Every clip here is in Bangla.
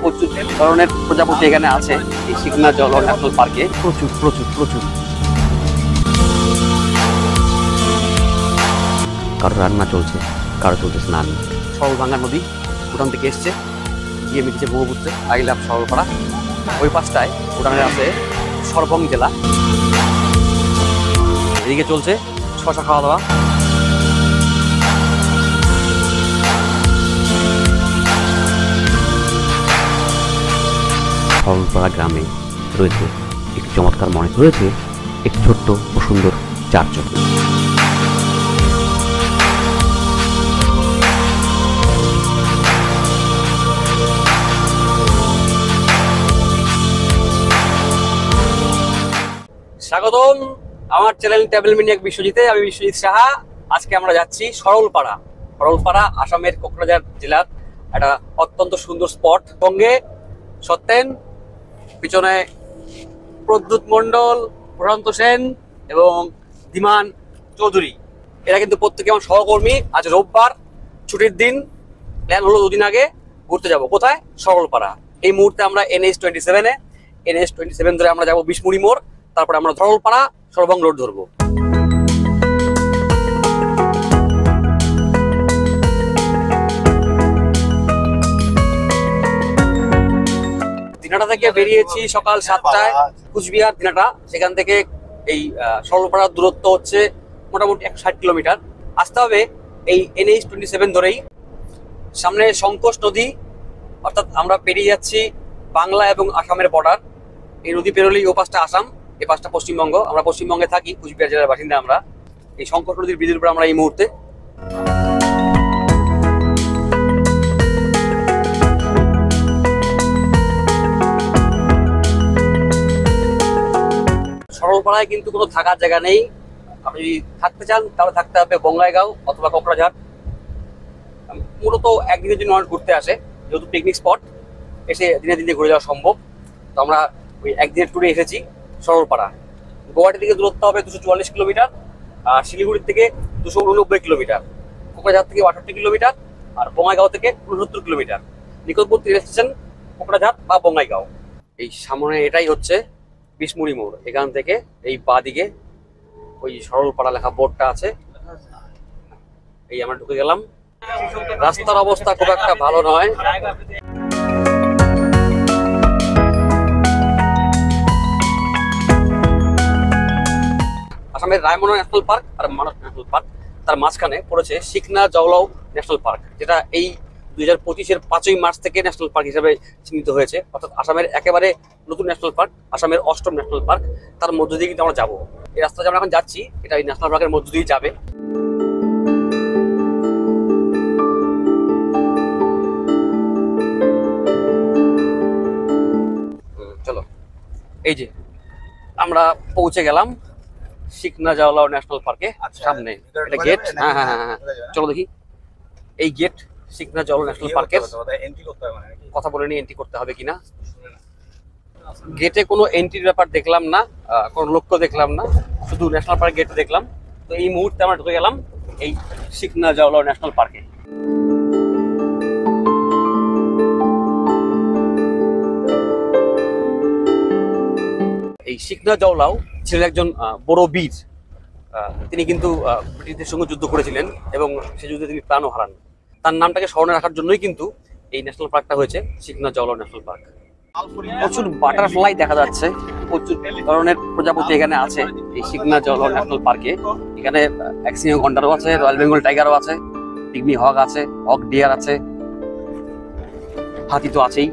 প্রচুর ধরনের প্রজাপতি এখানে আছে এই শিকনা জওলাও ন্যাশনাল পার্কে। প্রচুর প্রচুর প্রচুর। কারো রান্না চলছে, কারো চলছে স্নান। সরলভাঙ্গা নদী ভুটান থেকে এসছে, গিয়ে মিটেছে ব্রহ্মপুত্রে। I love Saralpara. ওই পাশটায় ভুটানের আছে সরবং জেলা। এদিকে চলছে শশা খাওয়া দাওয়া। সরলপাড়া গ্রামে রয়েছে একটি চমৎকার মনে রয়েছে একটি ছোট্ট ও সুন্দর চার্চ। স্বাগতম আমার চ্যানেল ট্রাভেল মিনিয়া বিশ্বজিতে। আমি বিশ্বজিৎ সাহা। আজকে আমরা যাচ্ছি সরলপাড়া। সরলপাড়া আসামের কোকরাঝার জেলার একটা অত্যন্ত সুন্দর স্পট। সঙ্গে সত্যেন, পিছনে প্রদ্যুৎ মণ্ডল, প্রশান্ত সেন এবং ধীমান চৌধুরী। এরা কিন্তু প্রত্যেকে আমার সহকর্মী। আজ রোববার, ছুটির দিন। প্ল্যান হলো দুদিন আগে ঘুরতে যাব। কোথায়? সরলপাড়া। এই মুহূর্তে আমরা NH27-এ। NH27 ধরে আমরা যাবো বিশমুড়ি মোড়, তারপরে আমরা সরলপাড়া সরবং রোড ধরবো। দিনাটা থেকে বেরিয়েছি সকাল 7টায়, কুচবিহার দিনাটা। সেখান থেকে এই সরলপাড়ার দূরত্ব হচ্ছে মোটামুটি 160 কিলোমিটার। আসতে হবে এই NH27 ধরেই। সামনে সংকোষ নদী, অর্থাৎ আমরা পেরিয়ে যাচ্ছি বাংলা এবং আসামের বর্ডার। এই নদী পেরোলেই ও পাশটা আসাম, এ পাশটা পশ্চিমবঙ্গ। আমরা পশ্চিমবঙ্গে থাকি, কুচবিহার জেলার বাসিন্দা আমরা। এই সংকোষ নদীর ব্রিজের উপর আমরা এই মুহূর্তে। সরলপাড়ায় কিন্তু কোনো থাকার জায়গা নেই। আপনি যদি থাকতে চান তাহলে থাকতে হবে বঙ্গাইগাঁও অথবা কোকরাঝার। মূলত একদিনের জন্য মানুষ ঘুরতে আসে, যেহেতু পিকনিক স্পট, এসে দিনে দিনে ঘুরে যাওয়া সম্ভব। তো আমরা ওই একদিনের ট্যুরে এসেছি সরলপাড়া। গুয়াহাটি থেকে দূরত্ব হবে 244 কিলোমিটার, আর শিলিগুড়ির থেকে 289 কিলোমিটার, কোকরাঝার থেকে 68 কিলোমিটার, আর বঙ্গাইগাঁও থেকে 69 কিলোমিটার। নিকটবর্তী রেল স্টেশন কোকরাঝার বা বঙ্গাইগাঁও। এই সামনে এটাই হচ্ছে বিশমুড়ি মোড়। এখান থেকে এই বাঁ দিকে ওই সরলপাড়া লেখা বোর্ডটা আছে। এই আমরা ঢুকে গেলাম। রাস্তার অবস্থা খুব একটা ভালো নয়। আসামের রায়মনা ন্যাশনাল পার্ক আর মানস ন্যাশনাল পার্ক, তার মাঝখানে পড়েছে শিকনা জওলাও ন্যাশনাল পার্ক, যেটা এই 2025-এর 5ই মার্চ থেকে ন্যাশনাল পার্ক হিসেবে চিহ্নিত হয়েছে। অর্থাৎ আসামের একেবারে নতুন ন্যাশনাল পার্ক, আসামের 8ম ন্যাশনাল পার্ক। তার মধ্য দিয়ে কিন্তু আমরা যাবো। এই রাস্তা আমরা এখন যাচ্ছি, এটা এই ন্যাশনাল পার্কের মধ্য দিয়ে যাবে। চলো, এই যে আমরা পৌঁছে গেলাম শিকনা জওলাও ন্যাশনাল পার্কে। সামনে এটা গেট। হ্যাঁ হ্যাঁ হ্যাঁ, চলো দেখি। এই গেট শিকনা জওলাও ন্যাশনাল পার্কের। কথা বলে নিয়ে এন্ট্রি করতে হবে কিনা। গেটে কোনো এন্ট্রির ব্যাপার দেখলাম না, কোনো লক্ষ্য দেখলাম না, শুধু ন্যাশনাল পার্ক গেট দেখলাম। তো এই মুহূর্তে আমরা ঢুকে গেলাম এই শিকনা জওলাও ন্যাশনাল পার্কে। এই শিকনা জওলাও ছিলেন একজন বড় বীর। তিনি কিন্তু ব্রিটিশদের সঙ্গে যুদ্ধ করেছিলেন এবং সেই যুদ্ধে তিনি প্রাণও হারান। তার নামটাকে স্মরণে রাখার জন্যই কিন্তু এই ন্যাশনাল পার্কটা হয়েছে শিকনা জওলাও ন্যাশনাল পার্ক। প্রচুর বাটারফ্লাই দেখা যাচ্ছে, প্রচুর ধরনের প্রজাপতি এখানে আছে এই শিকনা জওলাও ন্যাশনাল পার্কে। এখানে অ্যাক্সিনিও গন্ডারও আছে, রয়্যাল বেঙ্গল টাইগারও আছে, পিগমি হক আছে, হক ডিয়ার আছে, হাতি তো আছেই।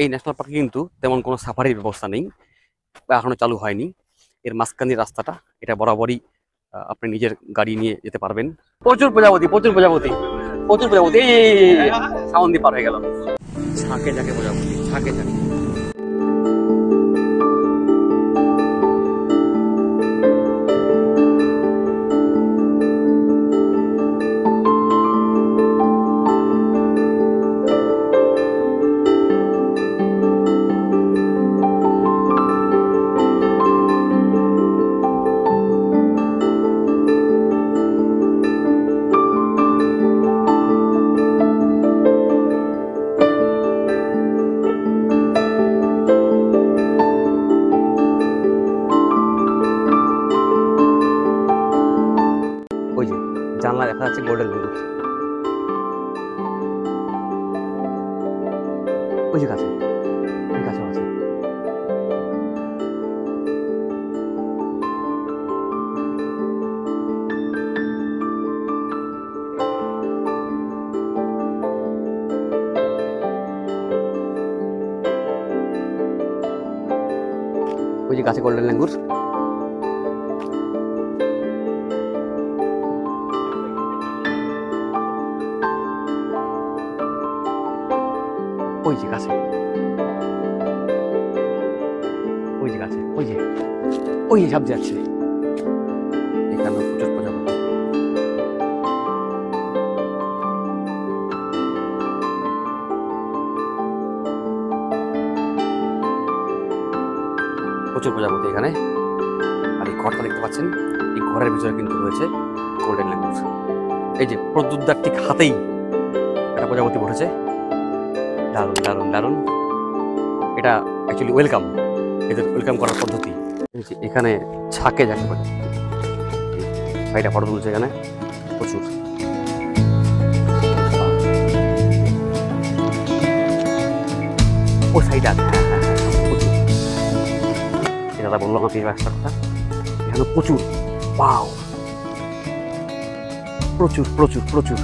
এই ন্যাশনাল পার্কে কিন্তু তেমন কোনো সাফারির ব্যবস্থা নেই, এখনো চালু হয়নি। এর মাঝখানে রাস্তাটা, এটা বরাবরই আপনি নিজের গাড়ি নিয়ে যেতে পারবেন। প্রচুর প্রজাপতি, প্রচুর প্রজাপতি, প্রচুর প্রজাপতি। এই সাউন্ড দিয়ে পার হয়ে গেল। ঝাঁকে ঝাঁকে প্রজাপতি, ঝাঁকে ঝাঁকে। জানলা দেখা যাচ্ছে গোল্ডেন লেঙ্গুর। ওই যে কাছে, ওই কাছে আছে। ওই যে গাছে গোল্ডেন লেঙ্গুর। ওই যে গাছে, ওই যে গাছে, ওই যে ঝাঁপ যাচ্ছে। এখানে প্রচুর প্রজাপতি। প্রচুর প্রজাপতি এখানে। আর এই ঘরটা দেখতে পাচ্ছেন, এই ঘরের ভিতরে কিন্তু রয়েছে গোল্ডেন লেঙ্গুর। এই যে প্রদ্যুৎদার ঠিক হাতেই একটা প্রজাপতি বসেছে। দারুণ দারুণ দারুণ। এটা অ্যাকচুয়ালি ওয়েলকাম, এদের ওয়েলকাম করার পদ্ধতি। এখানে ছাকে যাকে বলে, ভাইটা ফটো তুলছে এখানে প্রচুর। ও সাইডে আছে, প্রচুর। দাদা বললো আমাকে একটা কথা, এখানে প্রচুর, ওয়াও, প্রচুর প্রচুর প্রচুর।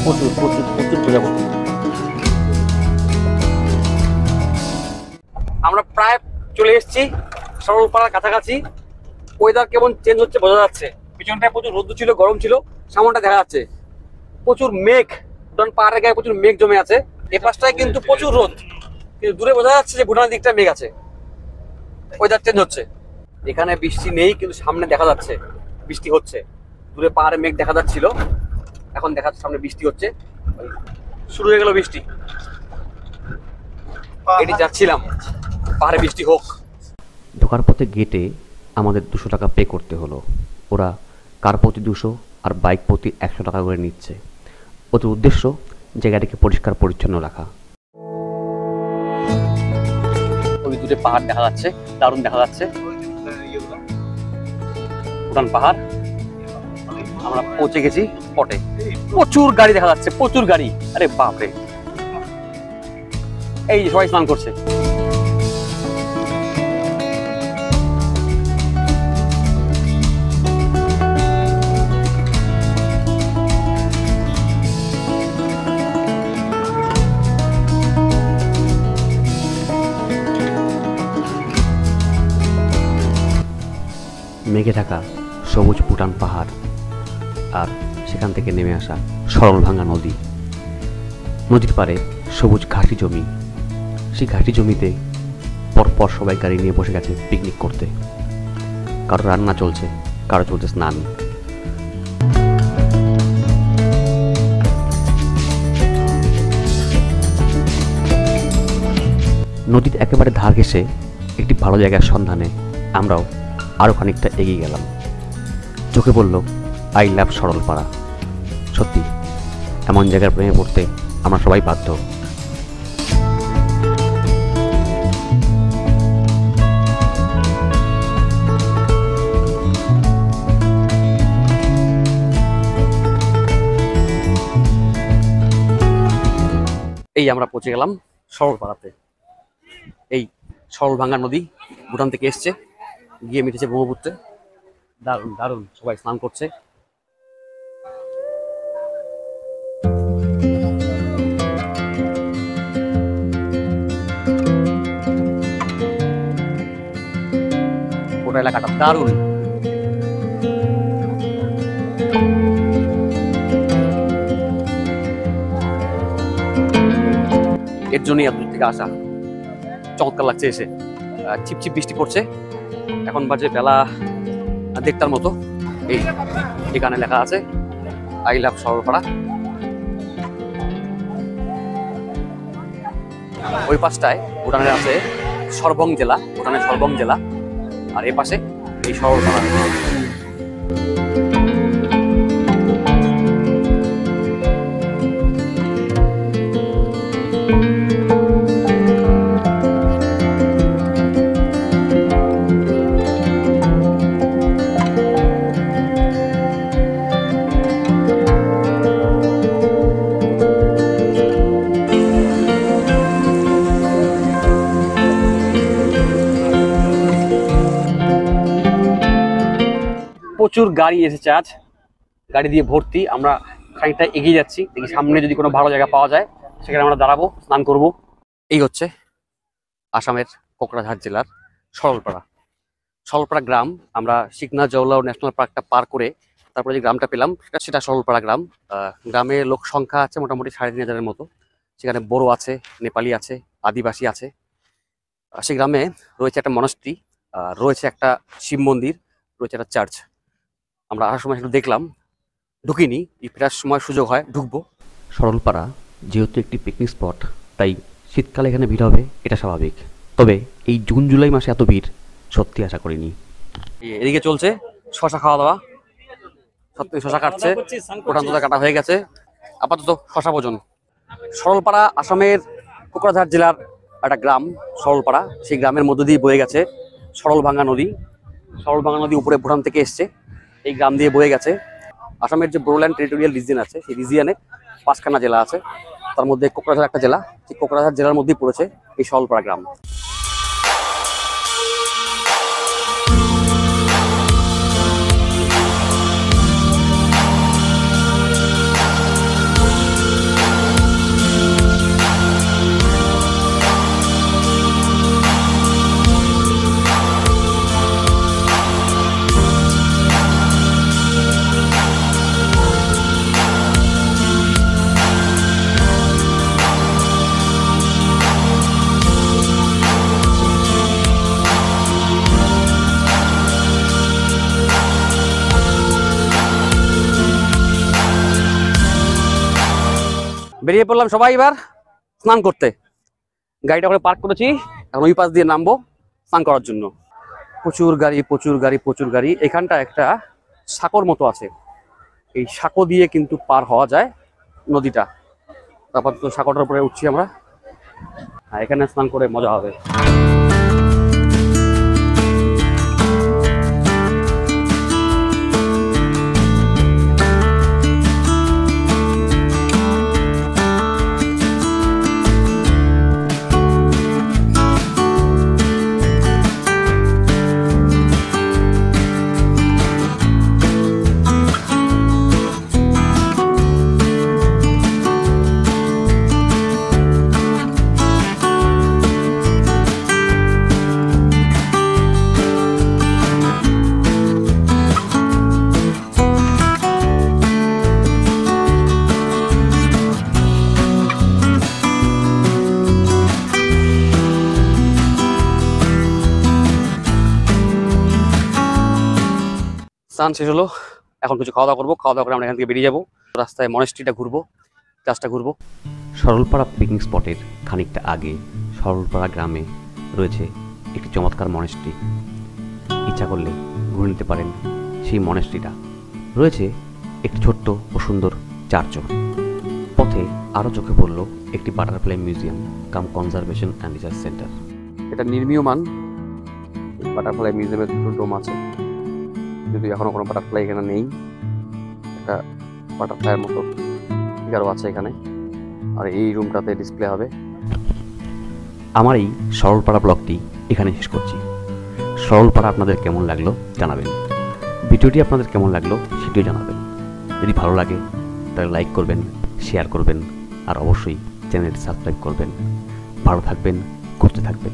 প্রচুর প্রচুর প্রচুর প্রজাপতি। আমরা প্রায় চলে এসেছি সরলপাড়ার কাছাকাছি। ওয়েদার কেমন চেঞ্জ হচ্ছে বোঝা যাচ্ছে। পিছনটায় প্রচুর রোদ ছিল, গরম ছিল, সামনটা দেখা যাচ্ছে প্রচুর মেঘ। ভুটান পাহাড়ের গায়ে প্রচুর মেঘ জমে আছে। এ পাশটায় কিন্তু প্রচুর রোদ, কিন্তু দূরে বোঝা যাচ্ছে যে ভুটানের দিকটা মেঘ আছে। ওয়েদার চেঞ্জ হচ্ছে। এখানে বৃষ্টি নেই, কিন্তু সামনে দেখা যাচ্ছে বৃষ্টি হচ্ছে। দূরে পাহাড়ে মেঘ দেখা যাচ্ছিল, এখন দেখা যাচ্ছে সামনে বৃষ্টি হচ্ছে। শুরু হয়ে গেল বৃষ্টি। এটি যাচ্ছিলাম, পাহাড়ে বৃষ্টি হোক। ঢোকার পথে গেটে আমাদের 200 টাকা পে করতে হলো। ওরা কার প্রতি 200 আর বাইক প্রতি 100 টাকা করে নিচ্ছে। ওদের উদ্দেশ্য জায়গাটাকে পরিষ্কার পরিচ্ছন্ন রাখা। ওই দূরে পাহাড় দেখা যাচ্ছে, দারুণ দেখা যাচ্ছে ভুটান পাহাড়। আমরা পৌঁছে গেছি স্পটে। প্রচুর গাড়ি দেখা যাচ্ছে, প্রচুর গাড়ি। আরে বাপরে, এই যে সবাই স্নান করছে। মেঘে ঢাকা সবুজ ভুটান পাহাড়, আর সেখান থেকে নেমে আসা সরলভাঙ্গা নদী। নদীর পাড়ে সবুজ ঘাটি জমি। সেই ঘাটি জমিতে পরপর সবাই গাড়ি নিয়ে বসে গেছে পিকনিক করতে। কারো রান্না চলছে, কারো চলছে স্নান। নদীর একেবারে ধার ঘেঁষে একটি ভালো জায়গার সন্ধানে আমরাও আরও খানিকটা এগিয়ে গেলাম। চোখে পড়ল আই লাভ সরলপাড়া। সত্যি এমন জায়গার প্রেমে পড়তে আমরা সবাই বাধ্য। এই আমরা পৌঁছে গেলাম সরলপাড়াতে। এই সরলভাঙ্গা নদী ভুটান থেকে এসছে, গিয়ে মিটেছে ব্রহ্মপুত্রে। দারুণ দারুণ, সবাই স্নান করছে। গোটা এলাকাটা দারুণ। এর জন্যই আপনার থেকে আসা। চমৎকার লাগছে এসে। ছিপছিপ বৃষ্টি পড়ছে। এখন বাজে বেলা 1:30টার মতো। এই এখানে লেখা আছে আই লাভ সরলপাড়া। ওই পাশটায় ভুটানের আছে সরবং জেলা, ভুটানের সরবং জেলা, আর এ পাশে এই সরলপাড়া। প্রচুর গাড়ি এসেছে আজ, গাড়ি দিয়ে ভর্তি। আমরা খানিকটা এগিয়ে যাচ্ছি, দেখি সামনে যদি কোনো ভালো জায়গা পাওয়া যায় সেখানে আমরা দাঁড়াবো, স্নান করব। এই হচ্ছে আসামের কোকরাঝাড় জেলার সরলপাড়া। সরলপাড়া গ্রাম, আমরা শিকনা জওলাও ন্যাশনাল পার্কটা পার করে তারপরে যে গ্রামটা পেলাম সেটা সরলপাড়া গ্রাম। গ্রামের লোক সংখ্যা আছে মোটামুটি 3,500-এর মতো। সেখানে বড়ো আছে, নেপালি আছে, আদিবাসী আছে। সেই গ্রামে রয়েছে একটা মনস্ট্রি, রয়েছে একটা শিব মন্দির, রয়েছে একটা চার্চ। আমরা আসার সময় একটু দেখলাম, ঢুকিনি, এই ফেরার সময় সুযোগ হয় ঢুকবো। সরলপাড়া যেহেতু একটি পিকনিক স্পট, তাই শীতকালে এখানে ভিড় হবে এটা স্বাভাবিক। তবে এই জুন জুলাই মাসে এত ভিড় সত্যি আশা করিনি। এদিকে চলছে শশা খাওয়া দাওয়া, সত্যি শশা কাটছে, কোটান তোলা কাটা হয়ে গেছে, আপাতত শশা ভোজন। সরলপাড়া আসামের কোকরাঝাড় জেলার একটা গ্রাম সরলপাড়া। সেই গ্রামের মধ্য দিয়ে বয়ে গেছে সরলভাঙ্গা নদী। সরলভাঙ্গা নদী উপরে ভুটান থেকে এসছে, এই গ্রাম দিয়ে বয়ে গেছে। আসামের যে বোরোল্যান্ড টেরিটোরিয়াল রিজিয়ন আছে, সেই রিজিয়নে 5খানা জেলা আছে, তার মধ্যে কোকরাঝাড় একটা জেলা। সেই কোকরাঝাড় জেলার মধ্যেই পড়েছে এই সরলপাড়া গ্রাম। বেরিয়ে পড়লাম সবাই এবার স্নান করতে। গাড়িটা করে পার্ক করেছি, এখন ওই পাশ দিয়ে নামবো স্নান করার জন্য। প্রচুর গাড়ি, প্রচুর গাড়ি, প্রচুর গাড়ি। এখানটা একটা সাঁকোর মতো আছে, এই সাঁকো দিয়ে কিন্তু পার হওয়া যায় নদীটা। তারপর তো সাঁকোটার উপরে উঠছি আমরা, এখানে স্নান করে মজা হবে। স্নান শেষ হলো, এখন কিছু খাওয়া দাওয়া করবো। খাওয়া দাওয়া করে আমরা এখান থেকে বেরিয়ে যাবো, রাস্তায় মনেস্ট্রিটা ঘুরবো, চার্চটা ঘুরবো। সরলপাড়া পিকনিক স্পটের খানিকটা আগে সরলপাড়া গ্রামে রয়েছে একটি চমৎকার মনেস্ট্রি। ইচ্ছা করলে ঘুরে নিতে পারেন সেই মনেস্ট্রিটা। রয়েছে একটি ছোট্ট ও সুন্দর চার্চও। পথে আরও চোখে পড়ল একটি butterfly museum cum conservation and research centre. এটা নির্মীয়মান বাটারফ্লাই মিউজিয়ামের দুটো ডোম আছে, যদি এখনো কোনো বাটারফ্লাই এখানে নেই। একটা বাটারফ্লাইয়ের মতো ফিগারও আছে এখানে, আর এই রুমটাতে ডিসপ্লে হবে। আমার এই সরলপাড়া ব্লগটি এখানে শেষ করছি। সরলপাড়া আপনাদের কেমন লাগলো জানাবেন, ভিডিওটি আপনাদের কেমন লাগলো সেটিও জানাবেন। যদি ভালো লাগে তাহলে লাইক করবেন, শেয়ার করবেন, আর অবশ্যই চ্যানেলটি সাবস্ক্রাইব করবেন। ভালো থাকবেন, ঘুরতে থাকবেন।